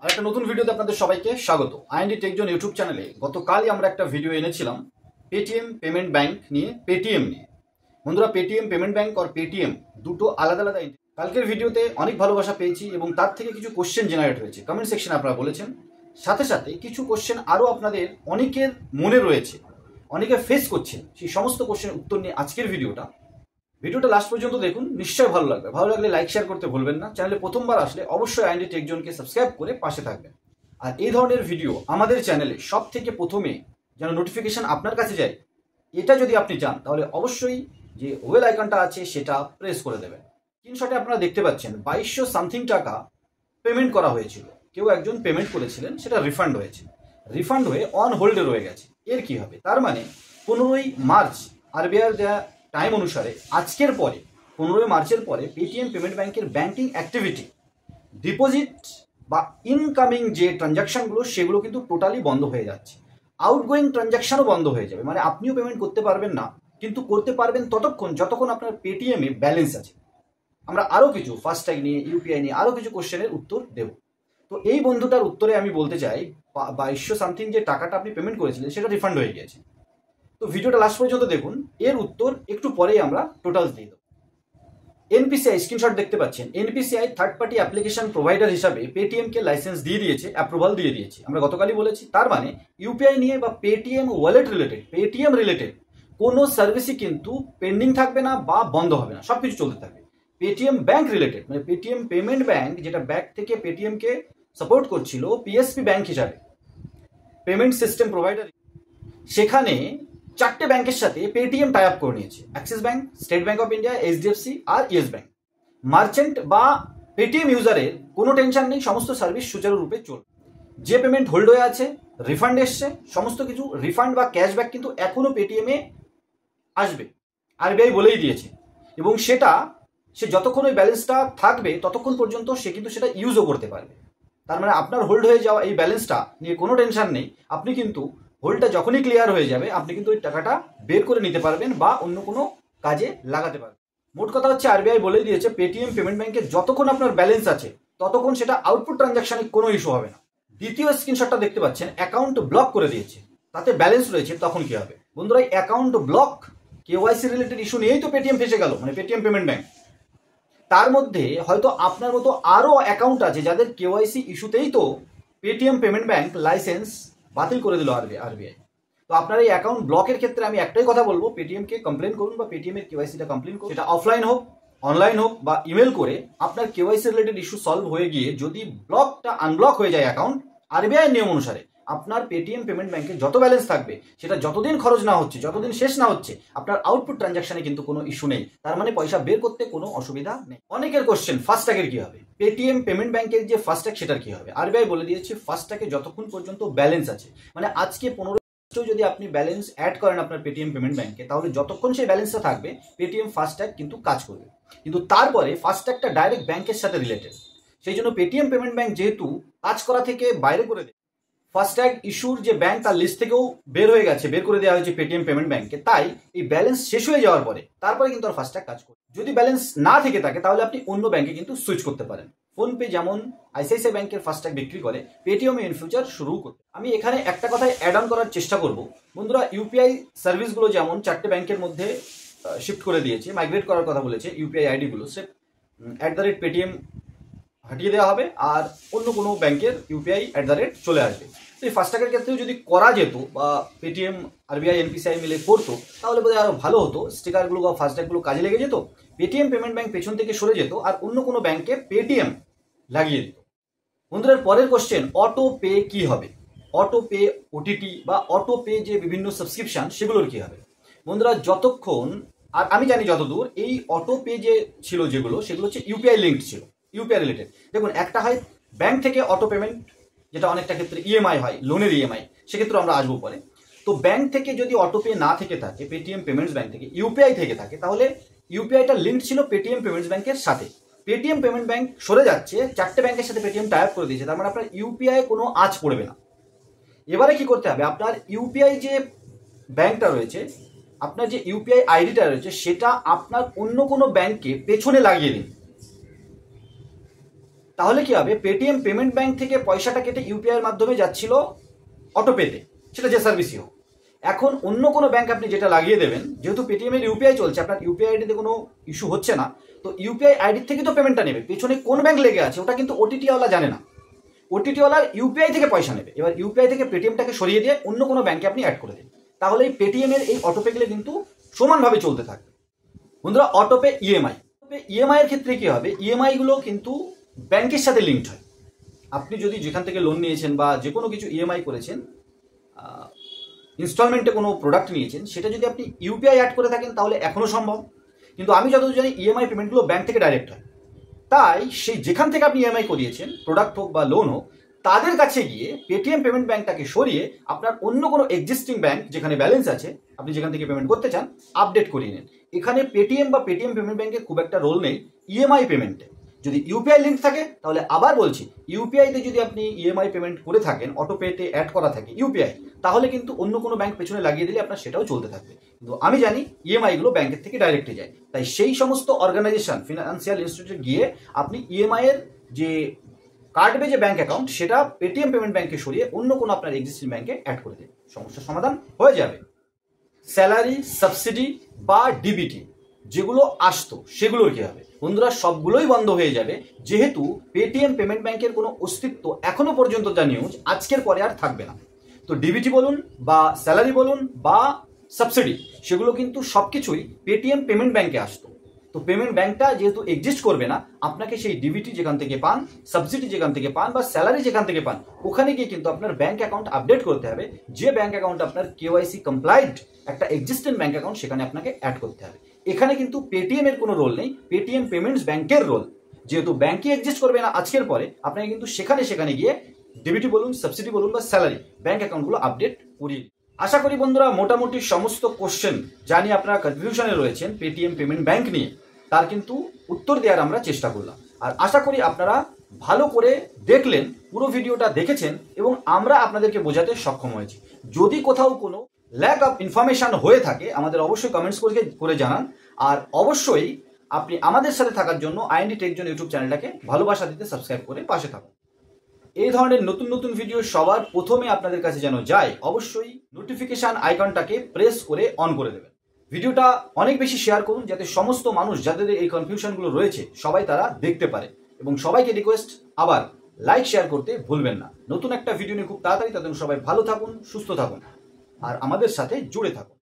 আরেকটা নতুন ভিডিওতে আপনাদের সবাইকে স্বাগত। আইএনডি টেকজন ইউটিউব চ্যানেলে গতকালই আমরা একটা ভিডিও এনেছিলাম পেটিএম পেমেন্ট ব্যাংক নিয়ে, পেটিএম নিয়ে। বন্ধুরা, পেটিএম পেমেন্ট ব্যাংক আর পেটিএম দুটো আলাদা আলাদা। কালকের ভিডিওতে অনেক ভালোবাসা পেয়েছি এবং তার থেকে কিছু কোশ্চেন জেনারেট হয়েছে, কমেন্ট সেকশনে আপনারা বলেছেন। সাথে সাথে কিছু কোশ্চেন আরও আপনাদের অনেকের মনে রয়েছে, অনেকে ফেস করছেন। সেই সমস্ত কোশ্চেনের উত্তর নিয়ে আজকের ভিডিওটা লাস্ট পর্যন্ত দেখুন, নিশ্চয়ই ভালো লাগবে। ভালো লাগলে লাইক শেয়ার করতে ভুলবেন না। চ্যানেলে প্রথমবার আসলে অবশ্যই আইএনডি টেকজনকে সাবস্ক্রাইব করে পাশে থাকবেন। আর এই ধরনের ভিডিও আমাদের চ্যানেলে সব থেকে প্রথমে যেন নোটিফিকেশন আপনার কাছে যায়, এটা যদি আপনি চান তাহলে অবশ্যই যে ওয়েল আইকনটা আছে সেটা প্রেস করে দেবেন। স্ক্রিনশটে আপনারা দেখতে পাচ্ছেন 2200 সামথিং টাকা পেমেন্ট করা হয়েছিল। কেউ একজন পেমেন্ট করেছিলেন, সেটা রিফান্ড হয়েছে। রিফান্ড হয়ে অন হোল্ডে রয়ে গেছে। এর কি হবে? তার মানে 15ই মার্চ আরবিআই দেওয়া টাইম অনুসারে আজকের পরে 15ই মার্চের পরে পেটিএম পেমেন্ট ব্যাংকের ব্যাংকিং অ্যাক্টিভিটি, ডিপোজিট বা ইনকামিং যে ট্রানজাকশনগুলো সেগুলো কিন্তু টোটালি বন্ধ হয়ে যাচ্ছে। আউটগোয়িং ট্রানজাকশনও বন্ধ হয়ে যাবে। মানে আপনিও পেমেন্ট করতে পারবেন না, কিন্তু করতে পারবেন ততক্ষণ যতক্ষণ আপনার পেটিএমে ব্যালেন্স আছে। আমরা আরও কিছু ফাস্ট্যাগ নিয়ে, ইউপিআই নিয়ে আরও কিছু কোশ্চেনের উত্তর দেব। তো এই বন্ধুটার উত্তরে আমি বলতে চাই 2200 সামথিং যে টাকাটা আপনি পেমেন্ট করেছিলেন সেটা রিফান্ড হয়ে গিয়েছে। তো ভিডিওটা লাস্ট পর্যন্ত দেখুন, এর উত্তর একটু পরেই আমরা টোটাল দিয়ে দেবো। এনপিসিআই স্ক্রিনশট দেখতে পাচ্ছেন। NPCI third party application provider হিসাবে পেটিএমকে লাইসেন্স দিয়ে দিয়েছে, অ্যাপ্রুভাল দিয়ে দিয়েছে। আমরা গতকালই বলেছি। তার মানে ইউপিআই নিয়ে বা Paytm wallet related, Paytm related কোনো সার্ভিসই কিন্তু পেন্ডিং থাকবে না বা বন্ধ হবে না, সব কিছু চলতে থাকবে। পেটিএম ব্যাংক রিলেটেড মানে পেটিএম পেমেন্ট ব্যাংক, যেটা ব্যাংক থেকে পেটিএমকে সাপোর্ট করছিল পিএসপি ব্যাংক হিসাবে, পেমেন্ট সিস্টেম প্রোভাইডার, সেখানে 4টে ব্যাংকের সাথে পেটিএম টাই আপ করে নিয়েছে। Axis Bank, State Bank of India, HDFC আর ইয়েস ব্যাংক। মার্চেন্ট বা পেটিএম ইউজারের কোনো টেনশন নেই, সমস্ত সার্ভিস সুচারুরূপে চলবে। যে পেমেন্ট হোল্ড হয়ে আছে, রিফান্ড এসছে, সমস্ত কিছু রিফান্ড বা ক্যাশব্যাক কিন্তু এখনও পেটিএমে আসবে, আরবিআই বলেই দিয়েছে। এবং সেটা সে যতক্ষণ ওই ব্যালেন্সটা থাকবে ততক্ষণ পর্যন্ত সে কিন্তু সেটা ইউজও করতে পারবে। তার মানে আপনার হোল্ড হয়ে যাওয়া এই ব্যালেন্সটা নিয়ে কোনো টেনশন নেই। আপনি কিন্তু হোল্ডটা যখনই ক্লিয়ার হয়ে যাবে আপনি কিন্তু ওই টাকাটা বের করে নিতে পারবেন বা অন্য কোনো কাজে লাগাতে পারবেন। মোট কথা হচ্ছে আরবিআই বলেই দিয়েছে পেটিএম পেমেন্ট ব্যাংকে যতক্ষণ আপনার ব্যালেন্স আছে ততক্ষণ সেটা আউটপুট ট্রানজাকশনে কোনো ইস্যু হবে না। দ্বিতীয় স্ক্রিনশটটা দেখতে পাচ্ছেন, অ্যাকাউন্ট ব্লক করে দিয়েছে, তাতে ব্যালেন্স রয়েছে, তখন কি হবে? বন্ধুরা, account block KYC related issue নিয়েই তো পেটিএম ফেসে গেল, মানে পেটিএম পেমেন্ট ব্যাংক। তার মধ্যে হয়তো আপনার মতো আরও অ্যাকাউন্ট আছে যাদের কেওয়াইসি ইস্যুতেই তো পেটিএম পেমেন্ট ব্যাংক লাইসেন্স বাতিল করে দিল আরবিআই। তো আপনার এই অ্যাকাউন্ট ব্লকের ক্ষেত্রে আমি একটাই কথা বলবো, পেটিএমকে কমপ্লেন করুন বা পেটিএম এর কেওয়াইসিটা কমপ্লেন করুন। সেটা অফলাইন হোক, অনলাইন হোক বা ইমেল করে আপনার কেওয়াইসি রিলেটেড ইস্যু সলভ হয়ে গিয়ে যদি ব্লকটা আনব্লক হয়ে যায় অ্যাকাউন্ট, আরবিআই নিয়ম অনুসারে আপনার পেটিএম পেমেন্ট ব্যাংকে যত ব্যালেন্স থাকবে সেটা যতদিন খরচ না হচ্ছে, যতদিন শেষ না হচ্ছে, আপনার আউটপুট ট্রানজাকশনে কিন্তু কোনো ইস্যু নেই। তার মানে পয়সা বের করতে কোনো অসুবিধা নেই। অনেকের কোশ্চেন, ফাস্ট্যাগের কি হবে? পেটিএম পেমেন্ট ব্যাংকের যে ফাস্ট্যাগ সেটার কি হবে? আরবিআই বলে দিয়েছে ফাস্ট্যাগে যতক্ষণ পর্যন্ত ব্যালেন্স আছে, মানে আজকে 15 যদি আপনি ব্যালেন্স অ্যাড করেন আপনার পেটিএম পেমেন্ট ব্যাংকে, তাহলে যতক্ষণ সেই ব্যালেন্সটা থাকবে পেটিএম ফাস্ট্যাগ কিন্তু কাজ করবে। কিন্তু তারপরে ফাস্ট্যাগটা ডাইরেক্ট ব্যাংকের সাথে রিলেটেড, সেই জন্য পেটিএম পেমেন্ট ব্যাংক যেহেতু কাজ করা থেকে বাইরে করে দেয়, ফাস্ট্যাগ ইস্যুর যে ব্যাংক তার লিস্ট থেকেও বের হয়ে গেছে, বের করে দেওয়া হয়েছে পেটিএম পেমেন্ট ব্যাংকে। তাই এই ব্যালেন্স শেষ হয়ে যাওয়ার পরে তারপরে কিন্তু আর ফাস্ট্যাগ কাজ করবে। যদি ব্যালেন্স না থেকে থাকে তাহলে আপনি অন্য ব্যাংকে কিন্তু সুইচ করতে পারেন। ফোনপে যেমন আইসিআইসিআই ব্যাংকের ফাস্ট্যাগ বিক্রি করে, পেটিএম ইন ফিউচার শুরু করতে। আমি এখানে একটা কথাই অ্যাড অন করার চেষ্টা করব। বন্ধুরা, ইউপিআই সার্ভিসগুলো যেমন 4টে ব্যাংকের মধ্যে শিফট করে দিয়েছে, মাইগ্রেট করার কথা বলেছে, ইউপিআই আইডিগুলো সে @পেটিএম হাটিয়ে দেওয়া হবে আর অন্য কোনো ব্যাংকের ইউপিআই চলে আসবে। তো এই ফাস্ট্যাগের ক্ষেত্রেও যদি করা যেত বা পেটিএম আরবিআই এনপিসিআই মিলে করতো তাহলে বোধহয় আরও ভালো হতো। স্টিকারগুলো বা ফাস্ট্যাগুলো কাজে লেগে যেত, পেটিএম পেমেন্ট ব্যাংক পেছন থেকে সরে যেত আর অন্য কোনো ব্যাংকে পেটিএম লাগিয়ে দিত। বন্ধুদের, পরের কোশ্চেন, অটো পে কি হবে? অটো পে, ওটিটি বা অটো পে যে বিভিন্ন সাবস্ক্রিপশন সেগুলোর কি হবে? বন্ধুরা, যতক্ষণ আর আমি জানি যতদূর, এই অটো পে যে ছিল যেগুলো, সেগুলো হচ্ছে ইউপিআই লিঙ্কড ছিল, ইউপিআই রিলেটেড। দেখুন, একটা হয় ব্যাংক থেকে অটো পেমেন্ট, যেটা অনেকটা ক্ষেত্রে ইএমআই হয়, লোনের ইএমআই, সেক্ষেত্রে আমরা আসবো পরে। তো ব্যাংক থেকে যদি অটো পে না থেকে থাকে, পেটিএম পেমেন্টস ব্যাংক থেকে ইউপিআই থেকে থাকে, তাহলে ইউপিআইটা লিঙ্কড ছিল পেটিএম পেমেন্টস ব্যাংকের সাথে। পেটিএম পেমেন্ট ব্যাংক সরে যাচ্ছে, 4টে ব্যাংকের সাথে পেটিএম টাই আপ করে দিয়েছে, তার মানে আপনার ইউপিআই কোনো আঁচ পড়বে না। এবারে কি করতে হবে? আপনার ইউপিআই যে ব্যাংকটা রয়েছে, আপনার যে ইউপিআই আইডিটা রয়েছে, সেটা আপনার অন্য কোনো ব্যাংকে পেছনে লাগিয়ে দিন। তাহলে কি হবে, পেটিএম পেমেন্ট ব্যাংক থেকে পয়সাটা কেটে ইউপিআই এর মাধ্যমে যাচ্ছিল অটোপেতে, সেটা যে সার্ভিসই হোক। এখন অন্য কোনো ব্যাংক আপনি যেটা লাগিয়ে দেবেন, যেহেতু পেটিএম এর ইউপিআই চলছে, আপনার ইউপিআই আইডিতে কোনো ইস্যু হচ্ছে না, তো ইউপিআই আইডি থেকে তো পেমেন্টটা নেবে, পেছনে কোন ব্যাংক লেগে আছে ওটা কিন্তু ওটিটিওয়ালা জানে না। ওটিটিওয়ালা ইউপিআই থেকে পয়সা নেবে, এবার ইউপিআই থেকে পেটিএমটাকে সরিয়ে দিয়ে অন্য কোনো ব্যাংকে আপনি অ্যাড করে দিন, তাহলে এই পেটিএম এর এই অটোপেগুলো কিন্তু সমানভাবে চলতে থাকবে। বন্ধুরা, অটোপে ইএমআই, ইএমআই এর ক্ষেত্রে কি হবে, ইএমআই গুলো কিন্তু ব্যাংকের সাথে লিঙ্কড হয়। আপনি যদি যেখান থেকে লোন নিয়েছেন বা যে কোনো কিছু ইএমআই করেছেন, ইনস্টলমেন্টে কোনো প্রোডাক্ট নিয়েছেন, সেটা যদি আপনি ইউপিআই অ্যাড করে থাকেন তাহলে এখনো সম্ভব। কিন্তু আমি যতদূর জানি ইএমআই পেমেন্টগুলো ব্যাংক থেকে ডাইরেক্ট হয়, তাই সেই যেখান থেকে আপনি ইএমআই করিয়েছেন, প্রোডাক্ট হোক বা লোন হোক, তাদের কাছে গিয়ে পেটিএম পেমেন্ট ব্যাংকটাকে সরিয়ে আপনার অন্য কোনো এক্সিস্টিং ব্যাংক যেখানে ব্যালেন্স আছে, আপনি যেখান থেকে পেমেন্ট করতে চান, আপডেট করিয়ে নেন। এখানে পেটিএম বা পেটিএম পেমেন্ট ব্যাংকের খুব একটা রোল নেই ইএমআই পেমেন্টে। যদি ইউপিআই লিঙ্ক থাকে, তাহলে আবার বলছি, ইউপিআইতে যদি আপনি ইএমআই পেমেন্ট করে থাকেন, অটোপেতে অ্যাড করা থাকে ইউপিআই, তাহলে কিন্তু অন্য কোনো ব্যাংক পেছনে লাগিয়ে দিলে আপনার সেটাও চলতে থাকবে। কিন্তু আমি জানি ইএমআই গুলো ব্যাংকের থেকে ডাইরেক্টে যায়, তাই সেই সমস্ত অর্গানাইজেশন, ফিনান্সিয়াল ইনস্টিটিউটে গিয়ে আপনি ইএমআই এর যে কাটবে যে ব্যাংক অ্যাকাউন্ট, সেটা পেটিএম পেমেন্ট ব্যাংকে সরিয়ে অন্য কোনো আপনার এক্সিস্টিং ব্যাংকে অ্যাড করে দিন, সমস্যার সমাধান হয়ে যাবে। স্যালারি, সাবসিডি বা ডিবিটি যেগুলো আসতো, সেগুলোর কি হবে? বন্ধুরা, সবগুলোই বন্ধ হয়ে যাবে, যেহেতু পেটিএম পেমেন্ট ব্যাংকের কোনো অস্তিত্ব এখনো পর্যন্ত যা নিউজ, আজকের পরে আর থাকবে না। তো ডিবিটি বলুন বা স্যালারি বলুন বা সাবসিডি, সেগুলো কিন্তু সবকিছুই পেটিএম পেমেন্ট ব্যাংকে আসতো। তো পেমেন্ট ব্যাংকটা যেহেতু এক্সিস্ট করবে না, আপনাকে সেই ডিবিটি যেখান থেকে পান, সাবসিডি যেখান থেকে পান বা স্যালারি যেখান থেকে পান, ওখানে গিয়ে কিন্তু আপনার ব্যাংক অ্যাকাউন্ট আপডেট করতে হবে। যে ব্যাংক অ্যাকাউন্ট আপনার কেওয়াইসি কমপ্লাইড একটা এক্সিস্টেন্ট ব্যাংক অ্যাকাউন্ট, সেখানে আপনাকে অ্যাড করতে হবে। এখানে কিন্তু পেটিএম এর কোনো রোল নেই, পেটিএম পেমেন্টস ব্যাংকের রোল। যেহেতু ব্যাংকই এক্সিস্ট করবে না আজকের পরে, আপনাকে কিন্তু সেখানে গিয়ে ডিবিটি বলুন, সাবসিডি বলুন বা স্যালারি ব্যাংক অ্যাকাউন্টগুলো আপডেট করিয়ে। আশা করি বন্ধুরা, মোটামুটি সমস্ত কোশ্চেন যা নিয়ে আপনারা কনফিউশনে রয়েছেন পেটিএম পেমেন্ট ব্যাংক নিয়ে, তার কিন্তু উত্তর দেওয়ার আমরা চেষ্টা করলাম। আর আশা করি আপনারা ভালো করে দেখলেন, পুরো ভিডিওটা দেখেছেন এবং আমরা আপনাদেরকে বোঝাতে সক্ষম হয়েছি। যদি কোথাও কোনো ল্যাক অফ ইনফরমেশন হয়ে থাকে, আমাদের অবশ্যই কমেন্টস করে জানান। আর অবশ্যই আপনি আমাদের সাথে থাকার জন্য আইএনডি টেক জোন ইউটিউব চ্যানেলটাকে ভালোবাসা দিতে সাবস্ক্রাইব করে পাশে থাকুন। এই ধরনের নতুন নতুন ভিডিও সবার প্রথমে আপনাদের কাছে যেন যায়, অবশ্যই নোটিফিকেশন আইকনটাকে প্রেস করে অন করে দেবেন। ভিডিওটা অনেক বেশি শেয়ার করুন, যাতে সমস্ত মানুষ যাদের এই কনফিউশনগুলো রয়েছে সবাই তারা দেখতে পারে। এবং সবাইকে রিকোয়েস্ট, আবার লাইক শেয়ার করতে ভুলবেন না। নতুন একটা ভিডিও নিয়ে খুব তাড়াতাড়ি, তাদের সবাই ভালো থাকুন, সুস্থ থাকুন আর আমাদের সাথে জুড়ে থাকুন।